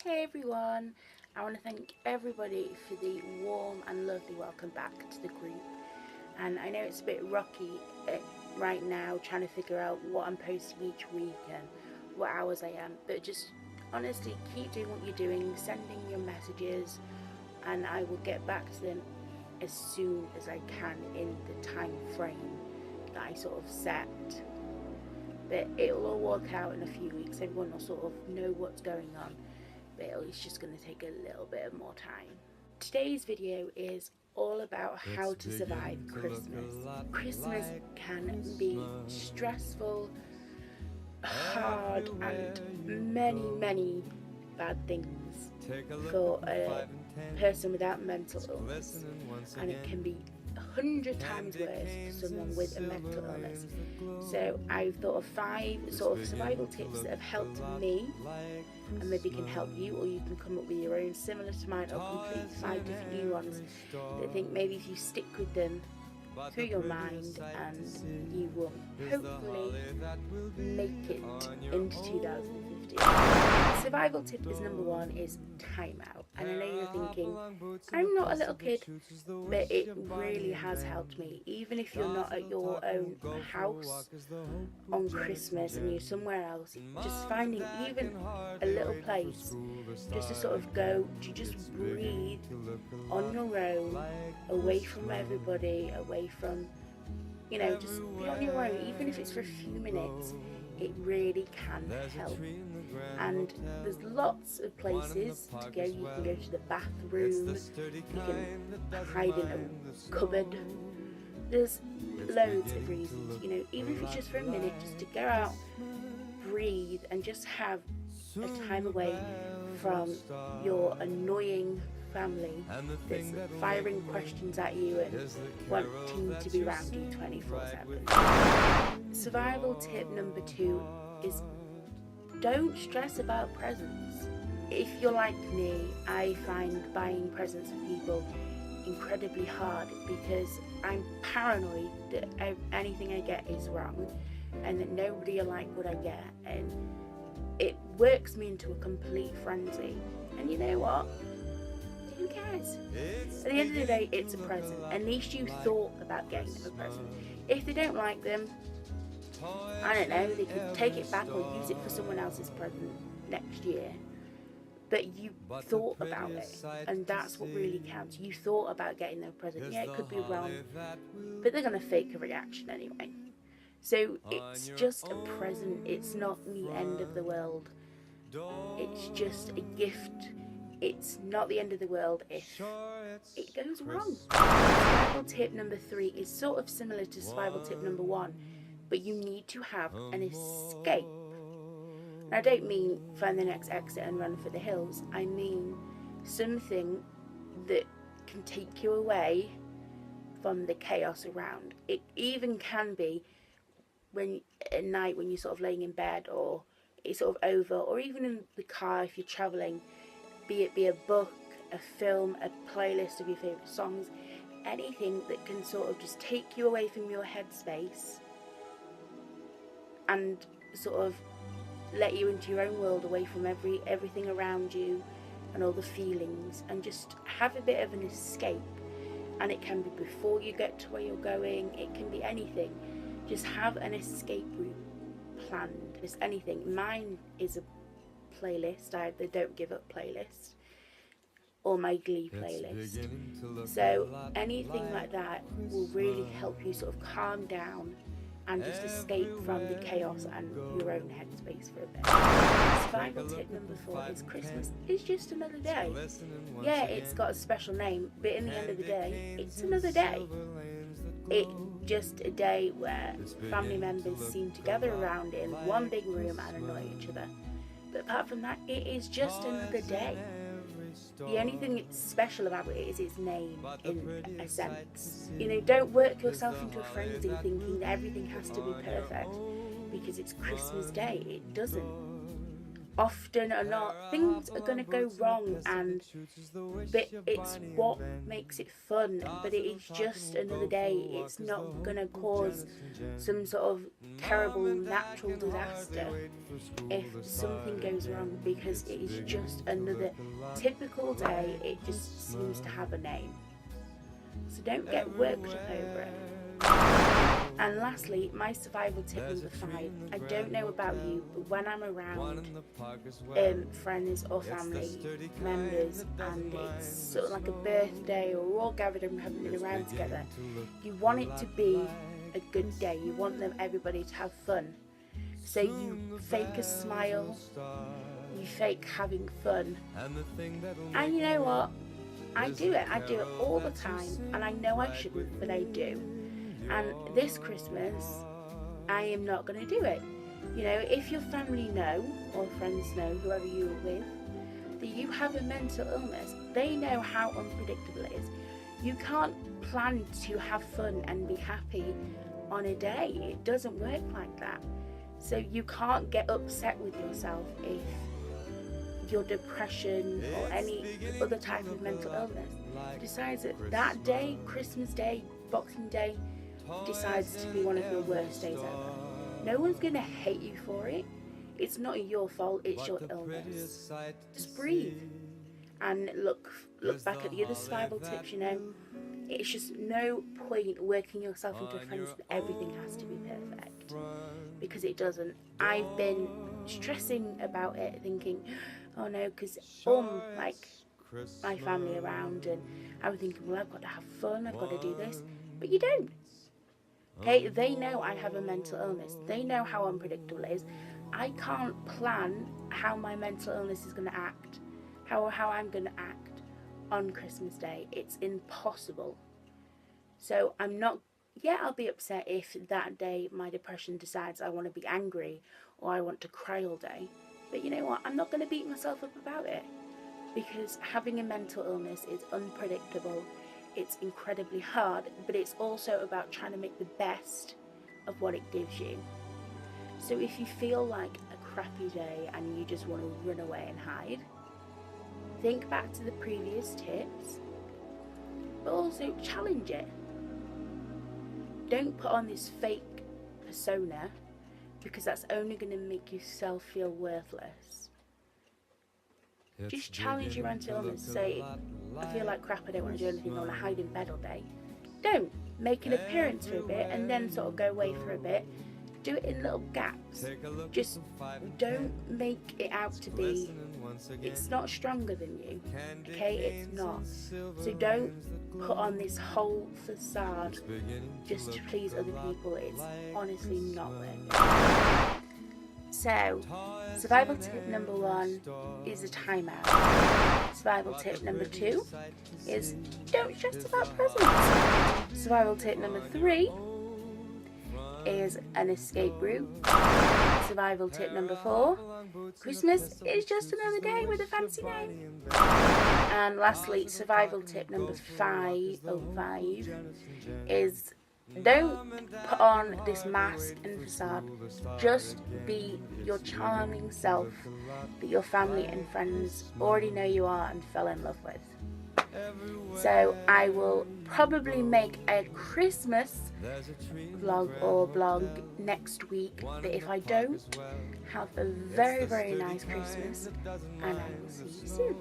Hey everyone, I want to thank everybody for the warm and lovely welcome back to the group. And I know it's a bit rocky right now trying to figure out what I'm posting each week and what hours I am, but just honestly keep doing what you're doing, sending your messages, and I will get back to them as soon as I can in the time frame that I sort of set. But it'll all work out in a few weeks, everyone will sort of know what's going on, but it's just going to take a little bit more time. Today's video is all about how to survive Christmas. Christmas can be stressful, hard, and many bad things for a person without mental illness, and it can be 100 times worse for someone with a mental illness. So I've thought of 5 sort of survival tips that have helped me and maybe can help you, or you can come up with your own similar to mine, or complete 5 different new ones that I think maybe if you stick with them through your mind, and you will hopefully make it into 2015. Survival tip is number 1 is timeout. And I know you're thinking, I'm not a little kid, but it really has helped me. Even if you're not at your own house on Christmas and you're somewhere else, just finding even a little place just to sort of go to just breathe on your own, away from everybody, away from, just be on your own, even if it's for a few minutes. It really can help. And there's lots of places to go. You can go to the bathroom, you can hide in a cupboard. There's loads of reasons, even if it's just for a minute, just to go out, breathe, and just have a time away from your annoying family that's firing questions at you and wanting to be around you 24/7. Survival tip number 2 is don't stress about presents. If you're like me, I find buying presents for people incredibly hard because I'm paranoid that anything I get is wrong and that nobody will like what I get, and it works me into a complete frenzy. And you know what? Who cares? At the end of the day, it's a present. At least you thought about getting them a present. If they don't like them, I don't know, they could take it back or use it for someone else's present next year. But you thought about it, and that's what really counts. You thought about getting them a present. Yeah, it could be wrong, but they're going to fake a reaction anyway. So it's just a present. It's not the end of the world. It's just a gift. It's not the end of the world if it goes wrong. Survival tip number 3 is sort of similar to survival tip number 1, but you need to have an escape. Now, I don't mean find the next exit and run for the hills. I mean something that can take you away from the chaos around. It even can be at night when you're sort of laying in bed, or it's sort of over, or even in the car if you're travelling, be it a book, a film, a playlist of your favourite songs, anything that can sort of just take you away from your headspace and sort of let you into your own world, away from everything around you and all the feelings, and just have a bit of an escape. And it can be before you get to where you're going, it can be anything. Just have an escape route planned. Just anything. Mine is a playlist. I have the Don't Give Up playlist, or my Glee playlist. So anything like that will really help you sort of calm down and just escape from the chaos and your own headspace for a bit. Survival tip number 4 is Christmas is just another day. Yeah, it's got a special name, but in the end of the day, it's another day. It's just a day where family members seem to gather around in one big room and annoy each other. But apart from that, it is just another day. The only thing that's special about it is its name, in a sense. Don't work yourself into a frenzy thinking that everything has to be perfect because it's Christmas Day. It doesn't. often or not, things are going to go wrong, but it's what makes it fun. But it is just another day. It's not going to cause some sort of terrible natural disaster if something goes wrong, because it is just another typical day. It just seems to have a name. So don't get worked up over it. And lastly, my survival tip number 5. I don't know about you, but when I'm around friends or family members and it's sort of like a birthday, or we're all gathered and having it around together, you want it to be a good day. You want everybody to have fun. So you fake a smile, you fake having fun. And you know what? I do it all the time, and I know I shouldn't, but I do. And this Christmas, I am not going to do it. You know, if your family know, or friends know, whoever you're with, that you have a mental illness, they know how unpredictable it is. You can't plan to have fun and be happy on a day. It doesn't work like that. So you can't get upset with yourself if your depression or any other type of mental illness decides that day, Christmas Day, Boxing Day, decides to be one of your worst days ever. No one's going to hate you for it. It's not your fault, it's your illness. Just breathe and look back at the other survival tips. You know, it's just no point working yourself into a fence that everything has to be perfect, because it doesn't. I've been stressing about it, thinking, oh no, because like my family around, and I was thinking, well, I've got to have fun, I've got to do this, but you don't. Okay, they know I have a mental illness. They know how unpredictable it is. I can't plan how my mental illness is going to act, how I'm going to act on Christmas Day. It's impossible. So I'm not, I'll be upset if that day my depression decides I want to be angry or I want to cry all day. But you know what? I'm not going to beat myself up about it, because having a mental illness is unpredictable. It's incredibly hard, but it's also about trying to make the best of what it gives you. So if you feel like a crappy day and you just want to run away and hide, think back to the previous tips, but also challenge it. Don't put on this fake persona, because that's only going to make yourself feel worthless. Just challenge your mental illness. Say, I feel like crap, I don't want to do anything, I want to hide in bed all day. Don't. Make an appearance for a bit and then sort of go away for a bit. Do it in little gaps. Just don't make it out to be, it's not stronger than you. Okay, it's not. So don't put on this whole facade just to please other people. It's honestly not worth it. So, survival tip number 1 is a timeout. Survival tip number 2 is don't stress about presents. Survival tip number 3 is an escape route. Survival tip number 4, Christmas is just another day with a fancy name. And lastly, survival tip number 5 is don't put on this mask and facade. Just be your charming self that your family and friends already know you are and fell in love with. So I will probably make a Christmas vlog or blog next week, but if I don't, have a very, very nice Christmas, and I will see you soon.